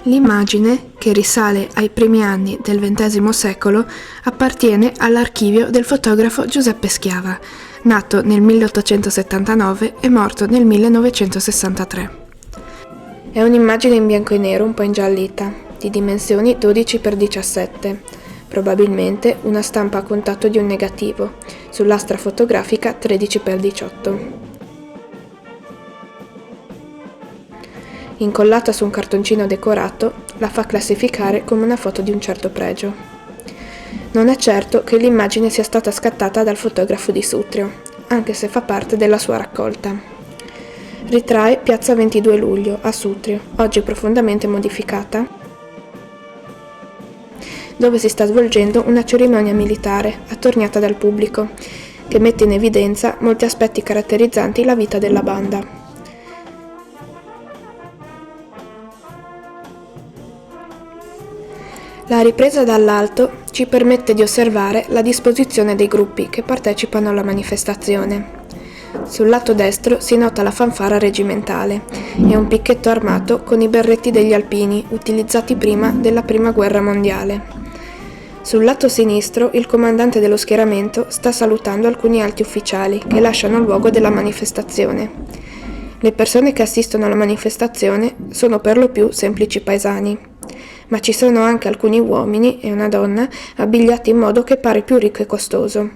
L'immagine, che risale ai primi anni del XX secolo, appartiene all'archivio del fotografo Giuseppe Schiava, nato nel 1879 e morto nel 1963. È un'immagine in bianco e nero un po' ingiallita, di dimensioni 12x17, probabilmente una stampa a contatto di un negativo, sull'astra fotografica 13x18. Incollata su un cartoncino decorato, la fa classificare come una foto di un certo pregio. Non è certo che l'immagine sia stata scattata dal fotografo di Sutrio, anche se fa parte della sua raccolta. Ritrae piazza 22 luglio, a Sutrio, oggi profondamente modificata, dove si sta svolgendo una cerimonia militare, attorniata dal pubblico, che mette in evidenza molti aspetti caratterizzanti la vita della banda. La ripresa dall'alto ci permette di osservare la disposizione dei gruppi che partecipano alla manifestazione. Sul lato destro si nota la fanfara reggimentale e un picchetto armato con i berretti degli alpini utilizzati prima della Prima Guerra Mondiale. Sul lato sinistro il comandante dello schieramento sta salutando alcuni alti ufficiali che lasciano il luogo della manifestazione. Le persone che assistono alla manifestazione sono per lo più semplici paesani, ma ci sono anche alcuni uomini e una donna abbigliati in modo che pare più ricco e costoso.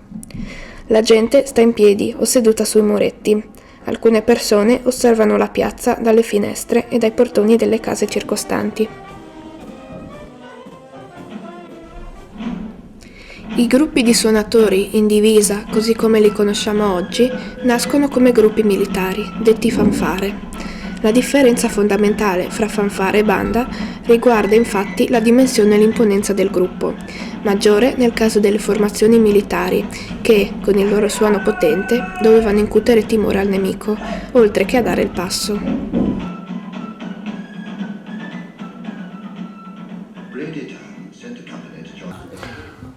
La gente sta in piedi o seduta sui muretti. Alcune persone osservano la piazza dalle finestre e dai portoni delle case circostanti. I gruppi di suonatori in divisa, così come li conosciamo oggi, nascono come gruppi militari, detti fanfare. La differenza fondamentale fra fanfare e banda riguarda infatti la dimensione e l'imponenza del gruppo, maggiore nel caso delle formazioni militari che, con il loro suono potente, dovevano incutere timore al nemico, oltre che a dare il passo.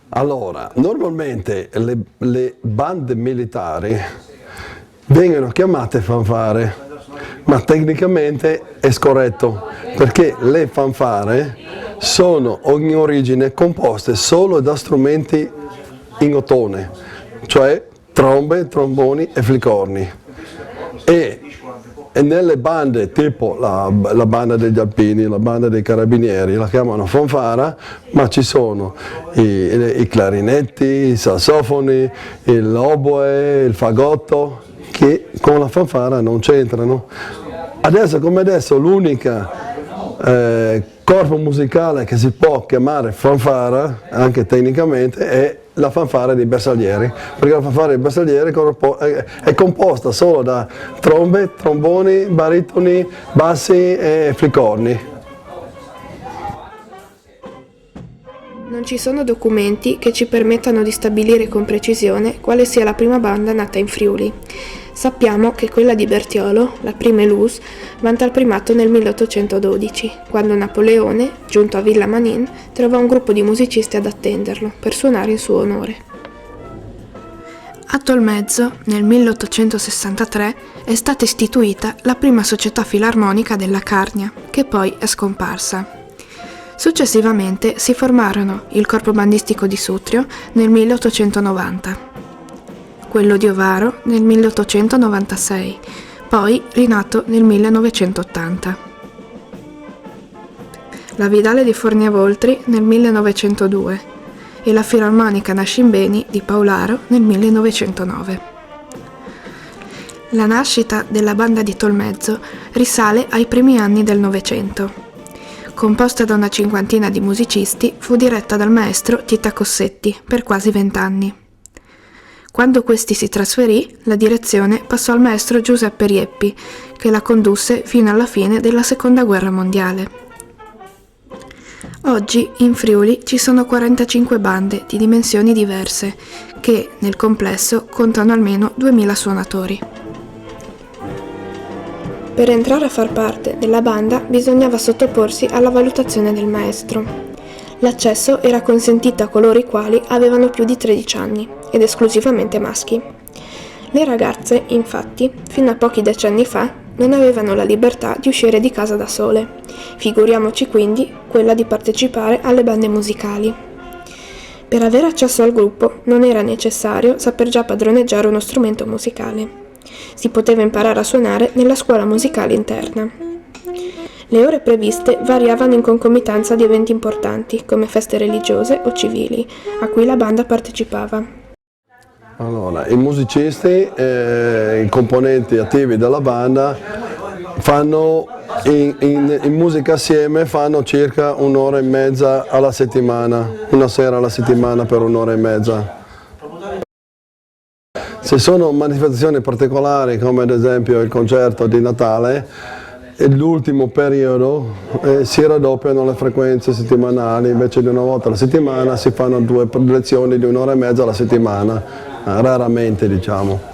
Allora, normalmente le bande militari vengono chiamate fanfare, ma tecnicamente è scorretto, perché le fanfare sono in origine composte solo da strumenti in ottone, cioè trombe, tromboni e flicorni. E nelle bande tipo la banda degli alpini, la banda dei carabinieri, la chiamano fanfara, ma ci sono i clarinetti, i sassofoni, l'oboe, il fagotto, che con la fanfara non c'entrano. Adesso come adesso l'unica corpo musicale che si può chiamare fanfara, anche tecnicamente, è la fanfara dei bersaglieri, perché la fanfara dei bersaglieri è composta solo da trombe, tromboni, baritoni, bassi e flicorni. Non ci sono documenti che ci permettano di stabilire con precisione quale sia la prima banda nata in Friuli. Sappiamo che quella di Bertiolo, la prima Elus, vanta il primato nel 1812, quando Napoleone, giunto a Villa Manin, trovò un gruppo di musicisti ad attenderlo per suonare in suo onore. A Tolmezzo, nel 1863, è stata istituita la prima società filarmonica della Carnia, che poi è scomparsa. Successivamente si formarono il corpo bandistico di Sutrio nel 1890, quello di Ovaro nel 1896, poi rinato nel 1980. La Vidale di Forniavoltri nel 1902 e la Filarmonica Nascimbeni di Paolaro nel 1909. La nascita della banda di Tolmezzo risale ai primi anni del Novecento. Composta da una cinquantina di musicisti, fu diretta dal maestro Tita Cossetti per quasi 20 anni. Quando questi si trasferì, la direzione passò al maestro Giuseppe Rieppi, che la condusse fino alla fine della Seconda Guerra Mondiale. Oggi in Friuli ci sono 45 bande di dimensioni diverse, che nel complesso contano almeno 2000 suonatori. Per entrare a far parte della banda bisognava sottoporsi alla valutazione del maestro. L'accesso era consentito a coloro i quali avevano più di 13 anni, ed esclusivamente maschi. Le ragazze, infatti, fino a pochi decenni fa, non avevano la libertà di uscire di casa da sole. Figuriamoci quindi quella di partecipare alle bande musicali. Per avere accesso al gruppo non era necessario saper già padroneggiare uno strumento musicale. Si poteva imparare a suonare nella scuola musicale interna. Le ore previste variavano in concomitanza di eventi importanti, come feste religiose o civili, a cui la banda partecipava. Allora, i musicisti, i componenti attivi della banda fanno in musica assieme fanno circa un'ora e mezza alla settimana, una sera alla settimana per un'ora e mezza. Se sono manifestazioni particolari come ad esempio il concerto di Natale, l'ultimo periodo si raddoppiano le frequenze settimanali, invece di una volta alla settimana si fanno 2 lezioni di un'ora e mezza alla settimana, raramente diciamo.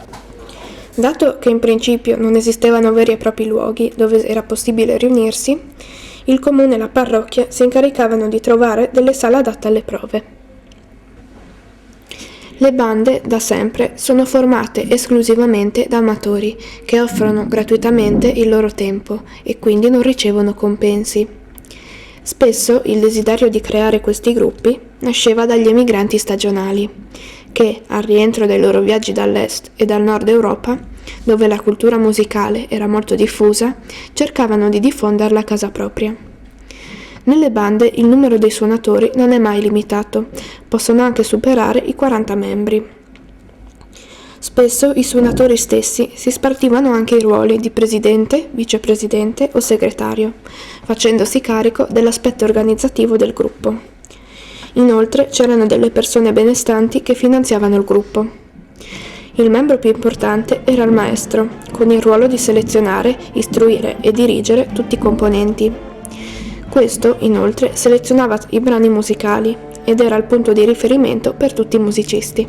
Dato che in principio non esistevano veri e propri luoghi dove era possibile riunirsi, il comune e la parrocchia si incaricavano di trovare delle sale adatte alle prove. Le bande, da sempre, sono formate esclusivamente da amatori che offrono gratuitamente il loro tempo e quindi non ricevono compensi. Spesso il desiderio di creare questi gruppi nasceva dagli emigranti stagionali, che, al rientro dai loro viaggi dall'est e dal nord Europa, dove la cultura musicale era molto diffusa, cercavano di diffonderla a casa propria. Nelle bande il numero dei suonatori non è mai limitato, possono anche superare i 40 membri. Spesso i suonatori stessi si spartivano anche i ruoli di presidente, vicepresidente o segretario, facendosi carico dell'aspetto organizzativo del gruppo. Inoltre c'erano delle persone benestanti che finanziavano il gruppo. Il membro più importante era il maestro, con il ruolo di selezionare, istruire e dirigere tutti i componenti. Questo, inoltre, selezionava i brani musicali ed era il punto di riferimento per tutti i musicisti.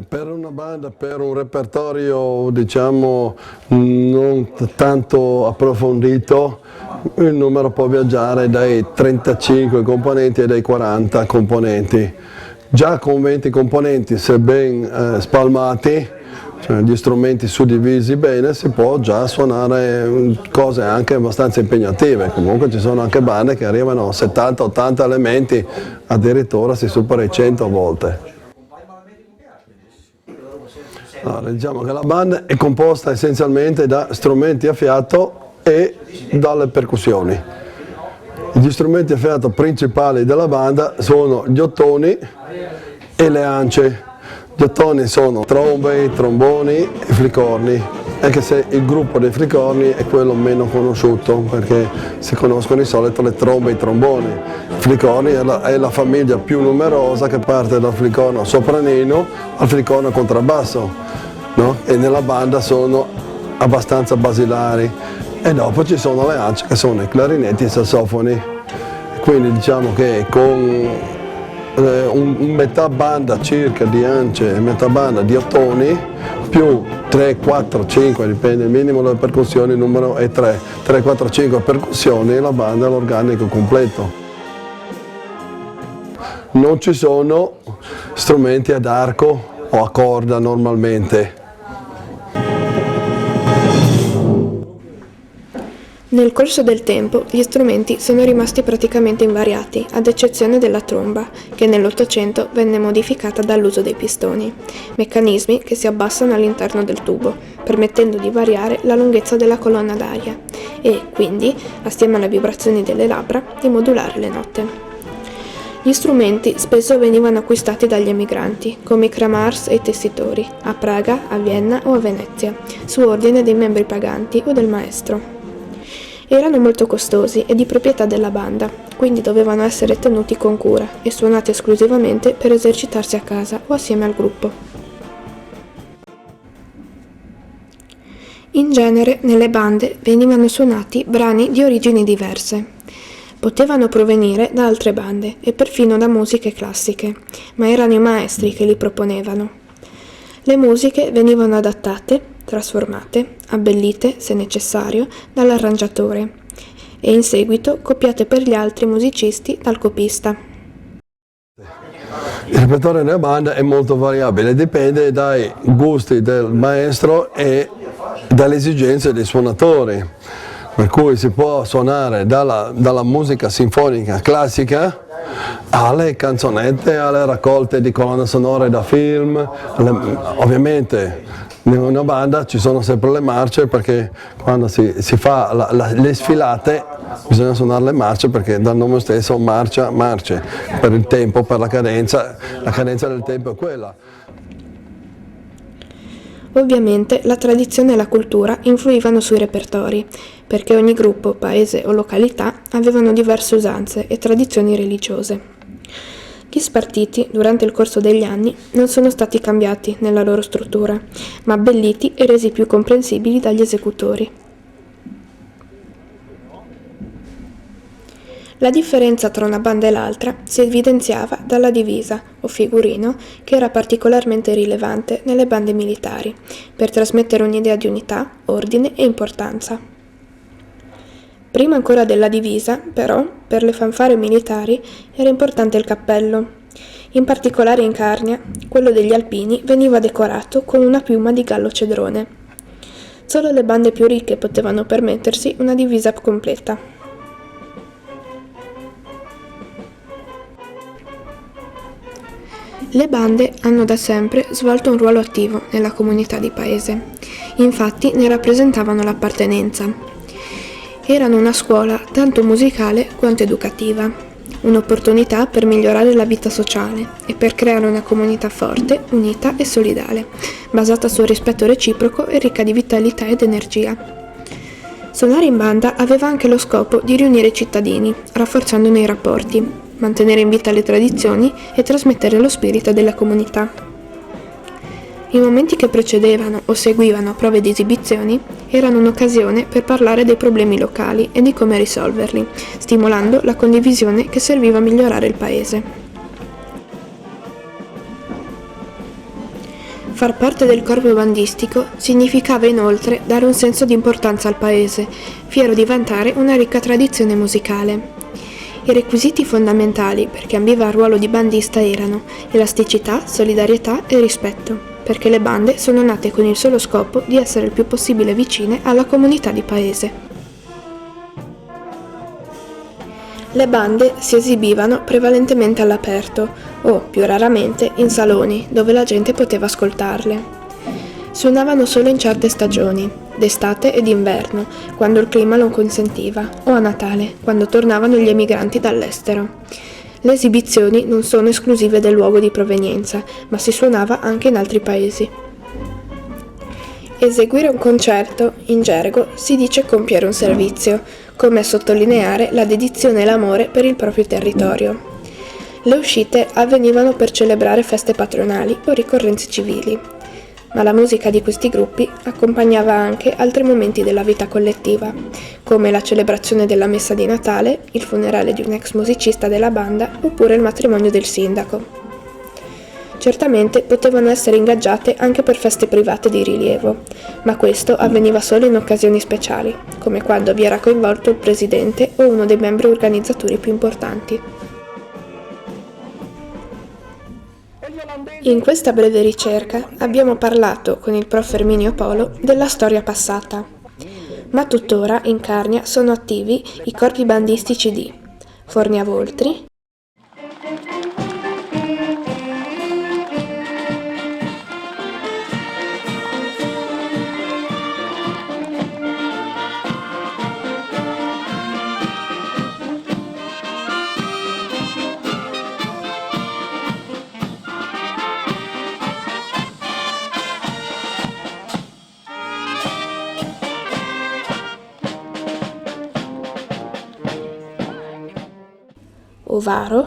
Per una banda, per un repertorio diciamo non tanto approfondito, il numero può viaggiare dai 35 componenti e dai 40 componenti. Già con 20 componenti, se ben spalmati, cioè gli strumenti suddivisi bene, si può già suonare cose anche abbastanza impegnative. Comunque ci sono anche bande che arrivano a 70-80 elementi, addirittura si supera i 100 a volte. Allora, diciamo che la banda è composta essenzialmente da strumenti a fiato e dalle percussioni. Gli strumenti a fiato principali della banda sono gli ottoni e le ance. Gli ottoni sono trombe, tromboni e flicorni, anche se il gruppo dei flicorni è quello meno conosciuto perché si conoscono di solito le trombe e i tromboni. I flicorni è la famiglia più numerosa che parte dal flicorno sopranino al flicorno contrabbasso, no? E nella banda sono abbastanza basilari. E dopo ci sono le ance che sono i clarinetti e i sassofoni. Quindi diciamo che con un metà banda circa di ance e metà banda di ottoni più 3, 4, 5, dipende, il minimo delle percussioni, il numero è 3, 3, 4, 5 percussioni e la banda è l'organico completo. Non ci sono strumenti ad arco o a corda normalmente. Nel corso del tempo gli strumenti sono rimasti praticamente invariati, ad eccezione della tromba, che nell'Ottocento venne modificata dall'uso dei pistoni, meccanismi che si abbassano all'interno del tubo, permettendo di variare la lunghezza della colonna d'aria e, quindi, assieme alle vibrazioni delle labbra, di modulare le note. Gli strumenti spesso venivano acquistati dagli emigranti, come i kramars e i tessitori, a Praga, a Vienna o a Venezia, su ordine dei membri paganti o del maestro. Erano molto costosi e di proprietà della banda, quindi dovevano essere tenuti con cura e suonati esclusivamente per esercitarsi a casa o assieme al gruppo. In genere, nelle bande venivano suonati brani di origini diverse. Potevano provenire da altre bande e perfino da musiche classiche, ma erano i maestri che li proponevano. Le musiche venivano adattate, trasformate, abbellite, se necessario, dall'arrangiatore e in seguito copiate per gli altri musicisti dal copista. Il repertorio della banda è molto variabile, dipende dai gusti del maestro e dalle esigenze dei suonatori, per cui si può suonare dalla musica sinfonica classica alle canzonette, alle raccolte di colonne sonore da film. Ovviamente in una banda ci sono sempre le marce, perché quando si fa le sfilate bisogna suonare le marce, perché dal nome stesso marcia, marce, per il tempo, per la cadenza del tempo è quella. Ovviamente la tradizione e la cultura influivano sui repertori, perché ogni gruppo, paese o località avevano diverse usanze e tradizioni religiose. Gli spartiti, durante il corso degli anni, non sono stati cambiati nella loro struttura, ma abbelliti e resi più comprensibili dagli esecutori. La differenza tra una banda e l'altra si evidenziava dalla divisa, o figurino, che era particolarmente rilevante nelle bande militari, per trasmettere un'idea di unità, ordine e importanza. Prima ancora della divisa, però, per le fanfare militari era importante il cappello. In particolare in Carnia, quello degli alpini veniva decorato con una piuma di gallo cedrone. Solo le bande più ricche potevano permettersi una divisa completa. Le bande hanno da sempre svolto un ruolo attivo nella comunità di paese, infatti ne rappresentavano l'appartenenza. Erano una scuola tanto musicale quanto educativa, un'opportunità per migliorare la vita sociale e per creare una comunità forte, unita e solidale, basata sul rispetto reciproco e ricca di vitalità ed energia. Suonare in banda aveva anche lo scopo di riunire i cittadini, rafforzandone i rapporti, mantenere in vita le tradizioni e trasmettere lo spirito della comunità. I momenti che precedevano o seguivano prove di esibizioni erano un'occasione per parlare dei problemi locali e di come risolverli, stimolando la condivisione che serviva a migliorare il paese. Far parte del corpo bandistico significava inoltre dare un senso di importanza al paese, fiero di vantare una ricca tradizione musicale. I requisiti fondamentali per chi ambiva al ruolo di bandista erano elasticità, solidarietà e rispetto, perché le bande sono nate con il solo scopo di essere il più possibile vicine alla comunità di paese. Le bande si esibivano prevalentemente all'aperto o, più raramente, in saloni dove la gente poteva ascoltarle. Suonavano solo in certe stagioni, d'estate e d'inverno, quando il clima lo consentiva, o a Natale, quando tornavano gli emigranti dall'estero. Le esibizioni non sono esclusive del luogo di provenienza, ma si suonava anche in altri paesi. Eseguire un concerto, in gergo, si dice compiere un servizio, come a sottolineare la dedizione e l'amore per il proprio territorio. Le uscite avvenivano per celebrare feste patronali o ricorrenze civili, ma la musica di questi gruppi accompagnava anche altri momenti della vita collettiva, come la celebrazione della messa di Natale, il funerale di un ex musicista della banda oppure il matrimonio del sindaco. Certamente potevano essere ingaggiate anche per feste private di rilievo, ma questo avveniva solo in occasioni speciali, come quando vi era coinvolto il presidente o uno dei membri organizzatori più importanti. In questa breve ricerca abbiamo parlato con il prof. Erminio Polo della storia passata, ma tuttora in Carnia sono attivi i corpi bandistici di Forniavoltri, Ovaro,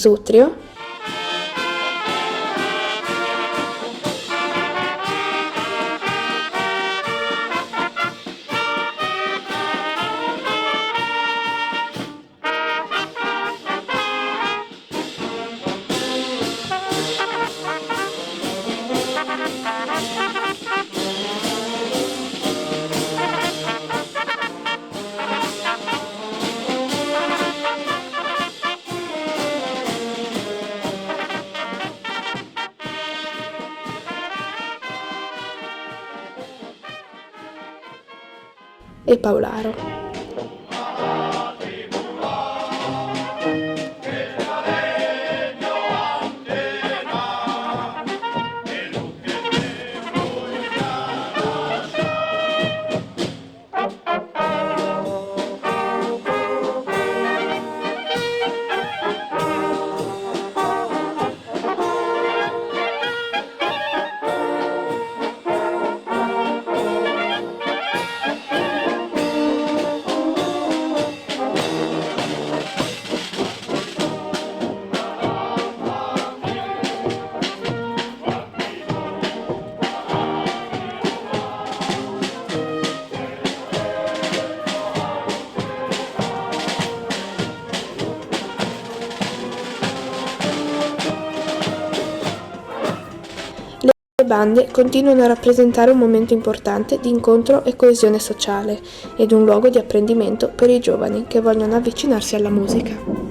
Sutrio, e Paolaro. Le bande continuano a rappresentare un momento importante di incontro e coesione sociale ed un luogo di apprendimento per i giovani che vogliono avvicinarsi alla musica.